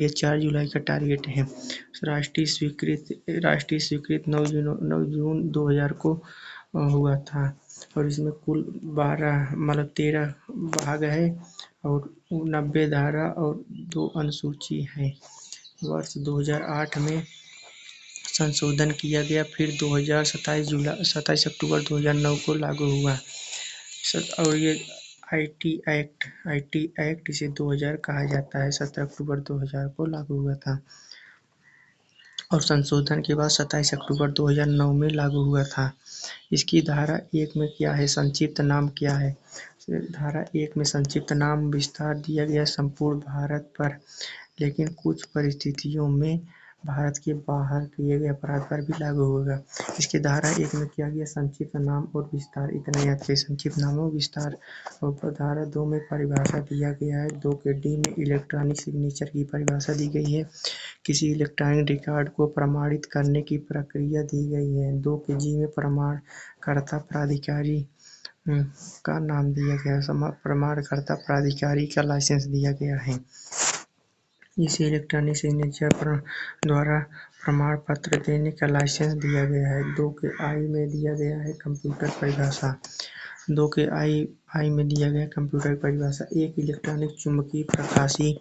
ये 4 जुलाई का टारगेट है। राष्ट्रीय स्वीकृत 9 जून 2000 को हुआ था और इसमें कुल 13 भाग है और 90 धारा और 2 अनुसूची है। वर्ष 2008 में संशोधन किया गया, फिर 27 अक्टूबर 2009 को लागू हुआ। और ये आईटी एक्ट इसे 2000 कहा जाता है। 17 अक्टूबर 2000 को लागू हुआ था और संशोधन के बाद 27 अक्टूबर 2009 में लागू हुआ था। इसकी धारा 1 में क्या है, संक्षिप्त नाम क्या है? धारा 1 में संक्षिप्त नाम विस्तार दिया गया संपूर्ण भारत पर, लेकिन कुछ परिस्थितियों में भारत के बाहर किए गए अपराध पर भी लागू होगा। इसके धारा 1 में किया गया संक्षिप्त नाम और विस्तार, इतना याद करिए, संक्षिप्त नाम और विस्तार। और धारा 2 में परिभाषा दिया गया है। 2 के डी में इलेक्ट्रॉनिक सिग्नेचर की परिभाषा दी गई है। किसी इलेक्ट्रॉनिक रिकॉर्ड को प्रमाणित करने की प्रक्रिया दी गई है। 2 के जी में प्रमाणकर्ता प्राधिकारी का नाम दिया गया है। प्रमाणकर्ता प्राधिकारी का लाइसेंस दिया गया है। इसे इलेक्ट्रॉनिक सिग्नेचर द्वारा प्रमाण पत्र देने का लाइसेंस दिया गया है। 2 के आई में दिया गया है कंप्यूटर परिभाषा। 2 के आई में दिया गया कंप्यूटर परिभाषा एक इलेक्ट्रॉनिक, चुंबकीय, प्रकाशीय,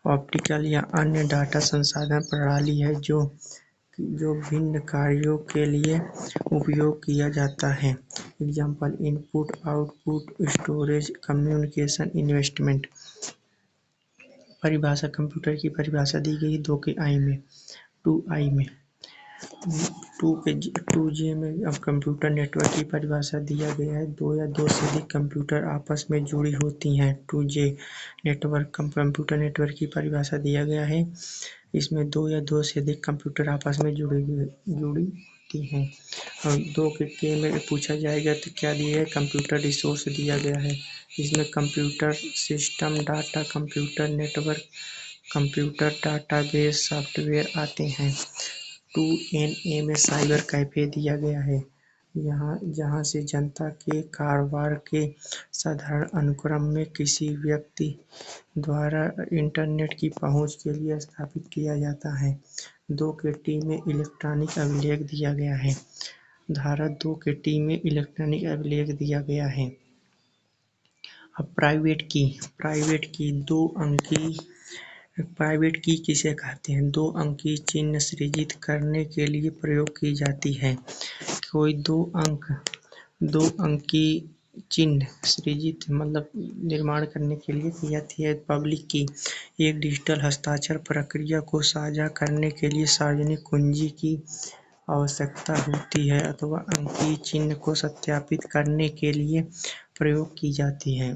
ऑप्टिकल या अन्य डाटा संसाधन प्रणाली है जो भिन्न कार्यों के लिए उपयोग किया जाता है। Example: input, output, storage, communication, investment. परिभाषा कंप्यूटर की परिभाषा दी गई 2 के आई में। 2 आई में 2J में अब कंप्यूटर नेटवर्क की परिभाषा दिया गया है। 2 या 2 से अधिक कंप्यूटर आपस में जुड़ी होती हैं। 2J नेटवर्क, कंप्यूटर नेटवर्क की परिभाषा दिया गया है। इसमें 2 या 2 से अधिक कंप्यूटर आपस में जुड़ी होती हैं। और 2 के में पूछा जाएगा तो क्या दिया है, कंप्यूटर रिसोर्स दिया गया है। इसमें computer system, data, computer network, computer database, software आते हैं। 2NA में साइबर कैफे दिया गया है, जहां से जनता के कारोबार के साधारण अनुक्रम में किसी व्यक्ति द्वारा इंटरनेट की पहुंच के लिए स्थापित किया जाता है। 2 के टी में इलेक्ट्रॉनिक अभिलेख दिया गया है। धारा 2 के टी में इलेक्ट्रॉनिक अभिलेख दिया गया है। अब प्राइवेट की किसे कहते हैं? 2 अंकीय चिन्ह सृजित करने के लिए प्रयोग की जाती है। कोई 2 अंकीय चिन्ह सृजित मतलब निर्माण करने के लिए की जाती है। पब्लिक की एक डिजिटल हस्ताक्षर प्रक्रिया को साझा करने के लिए सार्वजनिक कुंजी की आवश्यकता होती है अथवा अंकीय चिन्ह को सत्यापित करने के लिए प्रयोग की जाती है।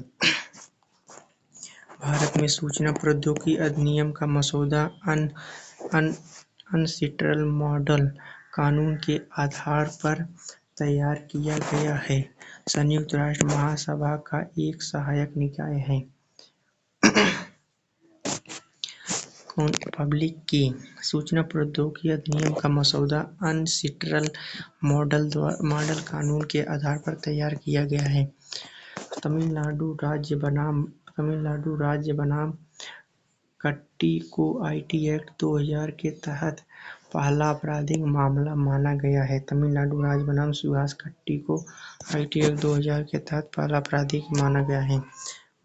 भारत में सूचना प्रौद्योगिकी अधिनियम का मसौदा अनसिट्रल मॉडल कानून के आधार पर तैयार किया गया है। संयुक्त राष्ट्र महासभा का एक सहायक निकाय है। पब्लिक की सूचना प्रौद्योगिकी अधिनियम का मसौदा अनसिट्रल मॉडल कानून के आधार पर तैयार किया गया है। तमिलनाडु राज्य बनाम कट्टी को आईटी एक्ट 2000 के तहत पहला आपराधिक मामला माना गया है। तमिलनाडु राज्य बनाम सुभाष कट्टी को आईटी एक्ट 2000 के तहत पहला आपराधिक माना गया है।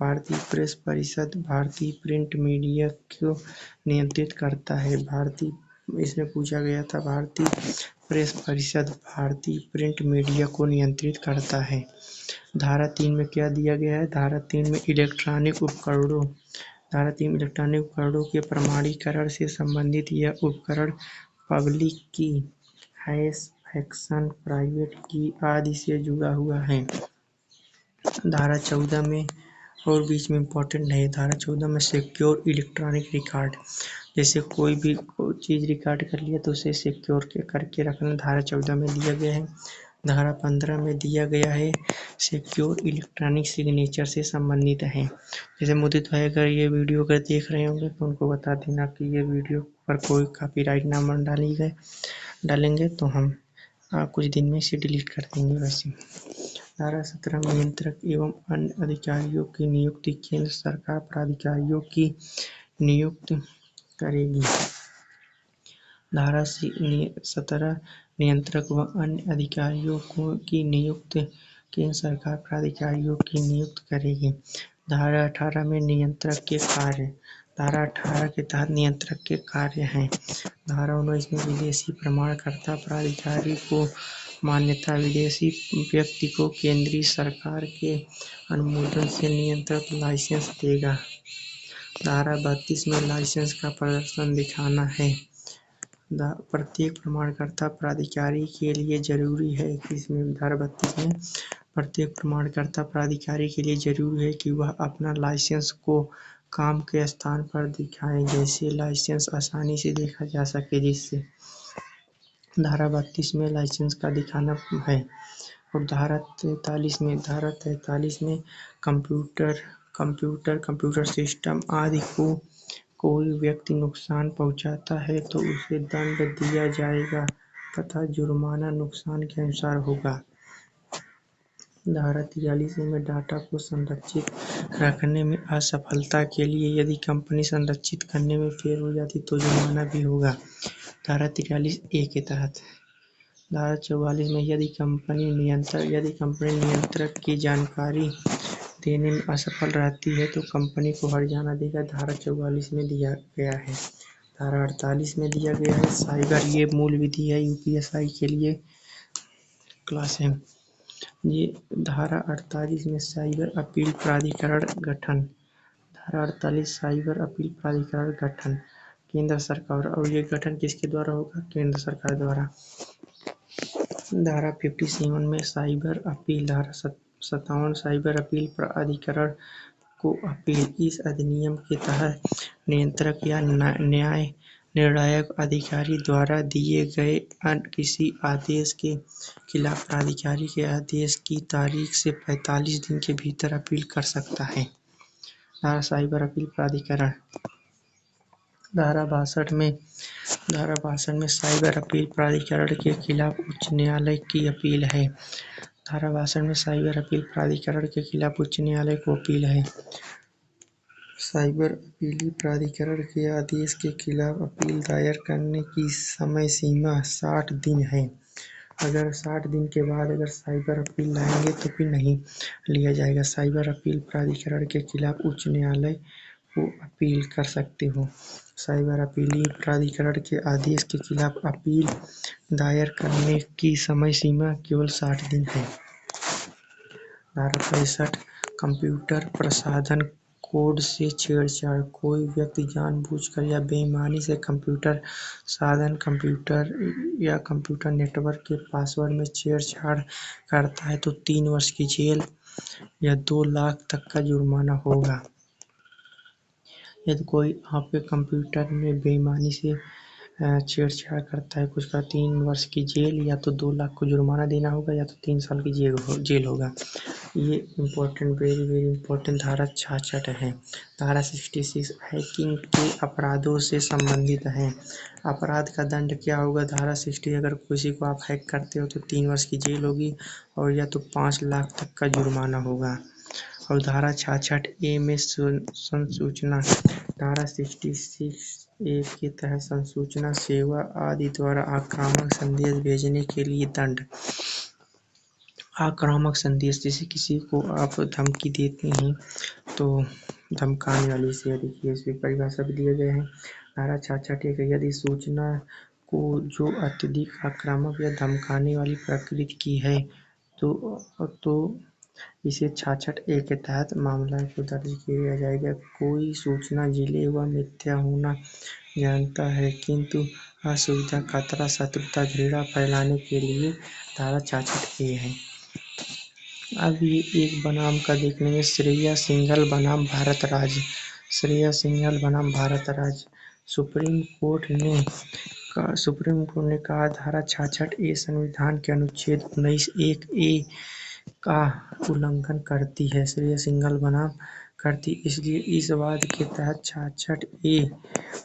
भारतीय प्रेस परिषद भारतीय प्रिंट मीडिया को नियंत्रित करता है। इसमें पूछा गया था, भारतीय प्रेस परिषद भारतीय प्रिंट मीडिया को नियंत्रित करता है। धारा 3 में क्या दिया गया है? धारा 3 में इलेक्ट्रॉनिक उपकरणों के प्रमाणीकरण से संबंधित यह उपकरण पब्लिक की, हैश फंक्शन, प्राइवेट की आदि से जुड़ा हुआ है। धारा 14 में और बीच में इम्पोर्टेंट है। धारा 14 में सिक्योर इलेक्ट्रॉनिक रिकॉर्ड, जैसे कोई भी चीज़ रिकॉर्ड कर लिया तो उसे सिक्योर करके रखना धारा 14 में दिया गया है। धारा 15 में दिया गया है सिक्योर इलेक्ट्रॉनिक सिग्नेचर से संबंधित है। जैसे मुदित भाई अगर ये वीडियो अगर देख रहे होंगे तो उनको बता देना कि ये वीडियो पर कोई कॉपीराइट ना डालेंगे तो हम कुछ दिन में इसे डिलीट कर देंगे। वैसे धारा 17 में नियंत्रक एवं अन्य अधिकारियों की नियुक्ति, केंद्र सरकार प्राधिकारियों की नियुक्ति करेगी। धारा 17 नियंत्रक व अन्य अधिकारियों की नियुक्ति केंद्र सरकार प्राधिकारियों की नियुक्त करेगी। धारा 18 में नियंत्रक के कार्य। धारा 18 के तहत नियंत्रक के कार्य हैं। धारा 19 में विदेशी प्रमाणकर्ता प्राधिकारी को मान्यता। विदेशी व्यक्ति को केंद्रीय सरकार के अनुमोदन से नियंत्रक लाइसेंस देगा। धारा 32 में लाइसेंस का प्रदर्शन दिखाना है। प्रत्येक प्रमाणकर्ता प्राधिकारी के लिए जरूरी है कि इसमें धारा 32 में प्रत्येक प्रमाणकर्ता प्राधिकारी के लिए जरूरी है कि वह अपना लाइसेंस को काम के स्थान पर दिखाए, जैसे लाइसेंस आसानी से देखा जा सके, जिससे धारा 32 में लाइसेंस का दिखाना है। और धारा 43 में कंप्यूटर सिस्टम आदि को कोई व्यक्ति नुकसान पहुंचाता है तो उसे दंड दिया जाएगा तथा जुर्माना नुकसान के अनुसार होगा। धारा 43 में डाटा को संरक्षित रखने में असफलता के लिए यदि कंपनी संरक्षित करने में फेल हो जाती तो जुर्माना भी होगा। धारा 43A के तहत। धारा 44 में यदि कंपनी नियंत्रक की जानकारी देने में असफल रहती है तो कंपनी को हर्जाना देगा। धारा 44 में दिया गया है। धारा 48 में दिया गया है साइबर। ये मूल विधि है यूपीएसआई के लिए क्लास है। ये धारा 48 में साइबर अपील प्राधिकरण गठन। धारा 48 साइबर अपील प्राधिकरण गठन केंद्र सरकार। और ये गठन किसके द्वारा होगा? केंद्र सरकार द्वारा। धारा 57 में साइबर अपील। धारा 57 साइबर अपील प्राधिकरण को अपील। इस अधिनियम के तहत नियंत्रक या न्याय निर्णायक अधिकारी द्वारा दिए गए किसी आदेश के खिलाफ प्राधिकारी के आदेश की तारीख से 45 दिन के भीतर अपील कर सकता है। धारा साइबर अपील प्राधिकरण। धारा 62 में साइबर अपील प्राधिकरण के खिलाफ उच्च न्यायालय की अपील है। धारा 62 में साइबर अपील प्राधिकरण के खिलाफ उच्च न्यायालय को अपील है। साइबर अपीली प्राधिकरण के आदेश के खिलाफ अपील दायर करने की समय सीमा 60 दिन है। अगर 60 दिन के बाद अगर साइबर अपील लाएंगे तो फिर नहीं लिया जाएगा। साइबर अपील प्राधिकरण के खिलाफ उच्च न्यायालय को अपील कर सकते हो। साइबर अपीली प्राधिकरण के आदेश के खिलाफ अपील दायर करने की समय सीमा केवल 60 दिन है। धारा 65 कंप्यूटर प्रसाधन कोड से छेड़छाड़। कोई व्यक्ति जानबूझकर या बेईमानी से कंप्यूटर साधन, कंप्यूटर या कंप्यूटर नेटवर्क के पासवर्ड में छेड़छाड़ करता है तो 3 वर्ष की जेल या 2 लाख तक का जुर्माना होगा। यदि कोई आपके कंप्यूटर में बेईमानी से छेड़छाड़ करता है, कुछ का 3 वर्ष की जेल या तो 2 लाख को जुर्माना देना होगा या तो 3 साल की जेल होगा। ये इम्पोर्टेंट, वेरी वेरी इम्पोर्टेंट धारा 66 है। धारा 66 हैकिंग के अपराधों से संबंधित है। अपराध का दंड क्या होगा? धारा 60 अगर किसी को आप हैक करते हो तो 3 वर्ष की जेल होगी और या तो 5 लाख तक का जुर्माना होगा। और धारा 66A में संसूचना। धारा 66A के तहत संसूचना सेवा आदि द्वारा आक्रामक संदेश भेजने के लिए दंड। आक्रामक संदेश, जैसे किसी को आप धमकी देते हैं तो धमकाने वाली से, देखिए इसमें परिभाषा भी दिया गया है। धारा 66 यदि सूचना को जो अत्यधिक आक्रामक या धमकाने वाली प्रकृति की है तो इसे 66A के तहत मामला को दर्ज किया जाएगा। कोई सूचना जिले व मिथ्या होना जानता है किंतु असुविधा, खतरा, शत्रुता, घृणा फैलाने के लिए धारा 66A है। अब ये एक बनाम का देखने में श्रेया सिंघल बनाम भारत राज्य। श्रेया सिंघल बनाम भारत राज्य। सुप्रीम कोर्ट ने कहा धारा 66A संविधान के अनुच्छेद 19(1)(a) का उल्लंघन करती है। श्रेया सिंघल बनाम करती, इसलिए इस वाद के तहत 66A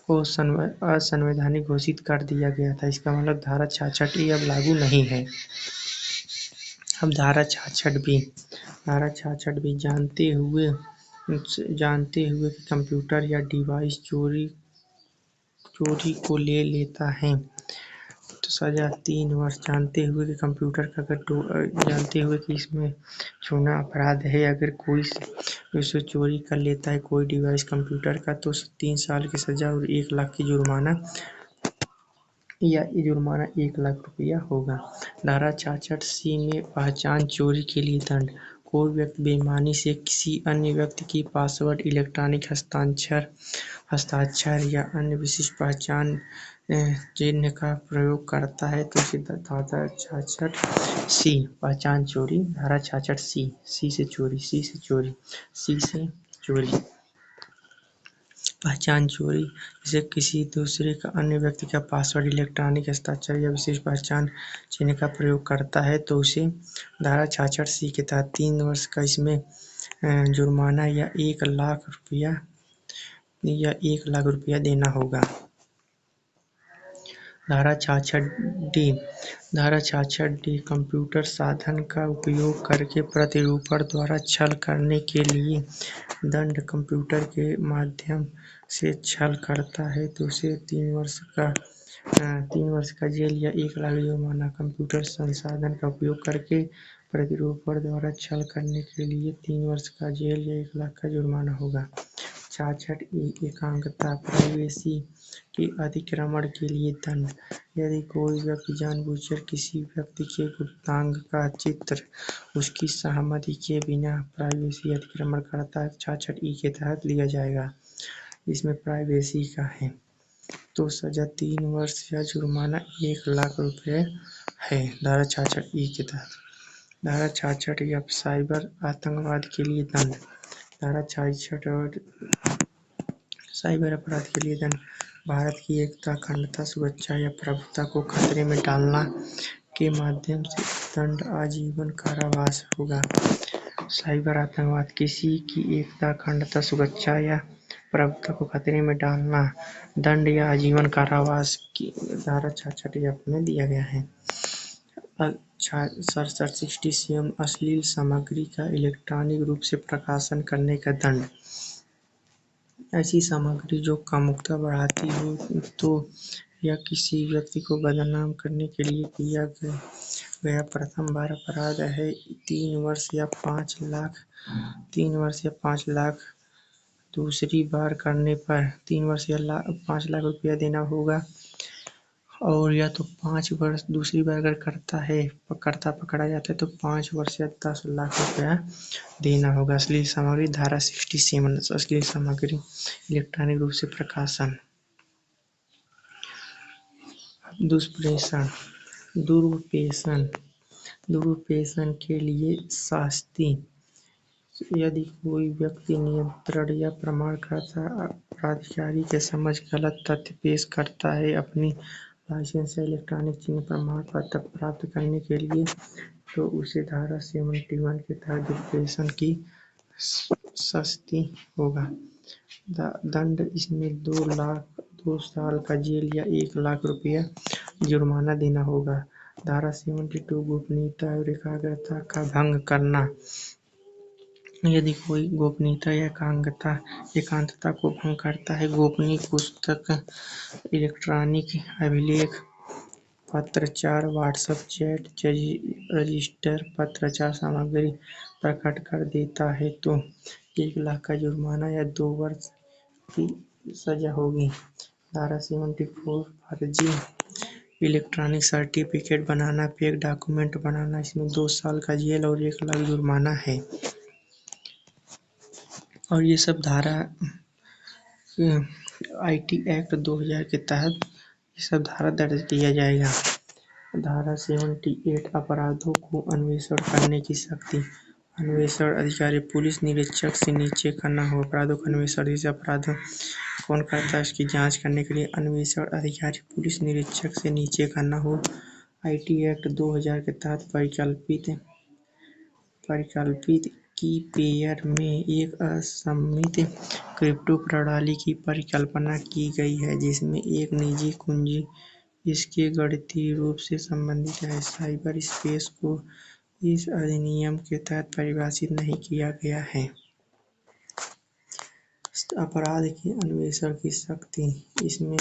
को असंवैधानिक घोषित कर दिया गया था। इसका मतलब धारा 66A अब लागू नहीं है। अब धारा 66B। धारा 66B जानते हुए कि कंप्यूटर या डिवाइस चोरी चोरी को ले लेता है तो सजा 3 वर्ष। जानते हुए कि कंप्यूटर का जानते हुए कि इसमें छूना अपराध है, अगर कोई इसे चोरी कर लेता है कोई डिवाइस कंप्यूटर का तो 3 साल की सजा और 1 लाख की जुर्माना या जुर्माना 1 लाख रुपया होगा। धारा 66C में पहचान चोरी के लिए दंड। कोई व्यक्ति बेईमानी से किसी अन्य व्यक्ति की पासवर्ड, इलेक्ट्रॉनिक हस्ताक्षर या अन्य विशिष्ट पहचान चिह्न का प्रयोग करता है तो उसे धारा 66C पहचान चोरी, धारा 66C सी से चोरी, सी से चोरी, सी से चोरी, पहचान चोरी जैसे किसी दूसरे का अन्य व्यक्ति का पासवर्ड, इलेक्ट्रॉनिक हस्ताक्षर या विशेष पहचान चिह्न का प्रयोग करता है तो उसे धारा 66C के तहत 3 वर्ष का इसमें जुर्माना या 1 लाख रुपया देना होगा। धारा 66D धारा 66D कंप्यूटर साधन का उपयोग करके प्रतिरूपण द्वारा छल करने के लिए दंड। कंप्यूटर के माध्यम से छल करता है तो उसे 3 वर्ष का जेल या 1 लाख जुर्माना। कंप्यूटर संसाधन का उपयोग करके प्रतिरूपण द्वारा छल करने के लिए 3 वर्ष का जेल या 1 लाख का जुर्माना होगा। 66E एकांकता प्राइवेसी के अतिक्रमण के लिए दंड। यदि कोई व्यक्ति जानबूझकर किसी व्यक्ति के गुप्तांग का चित्र उसकी सहमति के बिना प्राइवेसी अतिक्रमण करता है 66E के तहत लिया जाएगा। इसमें प्राइवेसी का है तो सजा 3 वर्ष या जुर्माना 1 लाख रुपए है धारा 66E के तहत। धारा 66F साइबर आतंकवाद के लिए दंड। धारा 66 साइबर अपराध के लिए दंड। भारत की एकता, अखंडता, सुरक्षा या प्रभुत्व को खतरे में डालना के माध्यम से दंड आजीवन कारावास होगा। साइबर आतंकवाद किसी की एकता, अखंडता, सुरक्षा या प्रभुत्व को खतरे में डालना दंड या आजीवन कारावास की धारा 66F में दिया गया है। 67C अश्लील सामग्री का इलेक्ट्रॉनिक रूप से प्रकाशन करने का दंड। ऐसी सामग्री जो कामुकता बढ़ाती हो तो या किसी व्यक्ति को बदनाम करने के लिए किया गया प्रथम बार अपराध है 3 वर्ष या 5 लाख। दूसरी बार करने पर 3 वर्ष या 5 लाख रुपया देना होगा और या तो 5 वर्ष दूसरी बार अगर करता पकड़ा जाता है तो 5 वर्ष या 10 लाख रुपया देना होगा। अश्लील सामग्री धारा 67 अश्लील सामग्री इलेक्ट्रॉनिक रूप से प्रकाशन। दुरुपयोग के लिए शास्ति। यदि कोई व्यक्ति नियंत्रण या प्रमाणकर्ता प्राधिकारी के समक्ष गलत तथ्य पेश करता है अपनी लाइसेंस या इलेक्ट्रॉनिक चिह्न प्रमाण पत्र प्राप्त करने के लिए तो उसे धारा 71 के तहत दुरुपयोग की शास्ति होगा। दंड इसमें 2 साल का जेल या 1 लाख रुपया जुर्माना देना होगा। धारा 72 गोपनीयता और एकाग्रता का भंग करना। यदि कोई गोपनीयता या एकांतता को भंग करता है, गोपनीय पुस्तक, इलेक्ट्रॉनिक अभिलेख, पत्राचार, व्हाट्सएप चैट, रजिस्टर, पत्राचार सामग्री प्रकट कर देता है तो 1 लाख का जुर्माना या 2 वर्ष की सजा होगी। धारा 74 फर्जी इलेक्ट्रॉनिक सर्टिफिकेट बनाना, फेक डॉक्यूमेंट बनाना, इसमें 2 साल का जेल और 1 लाख जुर्माना है। और ये सब धारा IT एक्ट 2000 के तहत ये सब धारा दर्ज किया जाएगा। धारा 78 अपराधों को अन्वेषण करने की शक्ति। अन्वेषण अधिकारी पुलिस निरीक्षक से नीचे का न हो। अपराधों का अन्वेषण जैसे अपराध कौन करता है उसकी जांच करने के लिए अन्वेषण अधिकारी पुलिस निरीक्षक से नीचे का न हो। IT एक्ट 2000 के तहत परिकल्पित कीपेयर में एक असममित क्रिप्टो प्रणाली की परिकल्पना की गई है जिसमें एक निजी कुंजी इसके गणितीय रूप से संबंधित है। साइबर स्पेस को इस अधिनियम के तहत परिभाषित नहीं किया गया है। अपराध के अन्वेषण की शक्ति। इसमें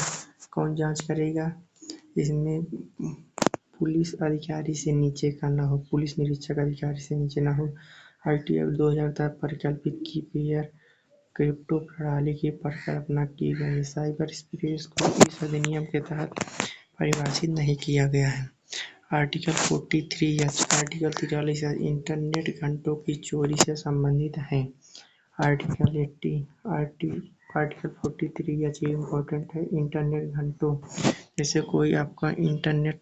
कौन जांच करेगा? इसमें पुलिस अधिकारी से नीचे का ना हो, पुलिस निरीक्षक अधिकारी से नीचे ना हो। आरटीआई 2010 परिकल्पित की पेयर क्रिप्टो प्रणाली की परिकल्पना की गई है। साइबर स्पेस को इस अधिनियम के तहत परिभाषित नहीं किया गया है। Article 43H article 43H internet घंटों की चोरी से संबंधित है। आर्टिकल 43H ये इम्पोर्टेंट है। इंटरनेट घंटों, जैसे कोई आपका इंटरनेट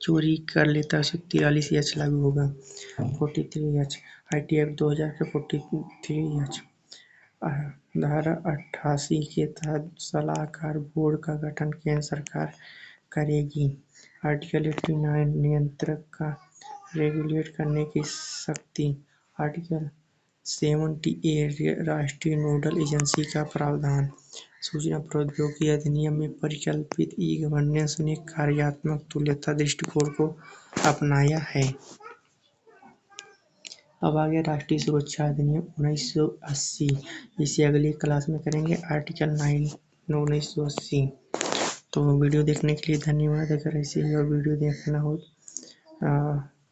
चोरी कर लेता है उसे 43H लागू होगा। 43H आरटीआई 2000 के 43H धारा 88 के तहत सलाहकार बोर्ड का गठन केंद्र सरकार करेगी। आर्टिकल 89 नियंत्रक का रेगुलेट करने की शक्ति। आर्टिकल 70A राष्ट्रीय नोडल एजेंसी का प्रावधान। सूचना प्रौद्योगिकी अधिनियम में परिकल्पित ई-गवर्नेंस ने कार्यात्मक तुल्यता दृष्टिकोण को अपनाया है। अब आ गया राष्ट्रीय सुरक्षा अधिनियम 1980। इसे अगली क्लास में करेंगे। आर्टिकल 9 1980। तो वीडियो देखने के लिए धन्यवाद। अगर ऐसे ही और वीडियो देखना हो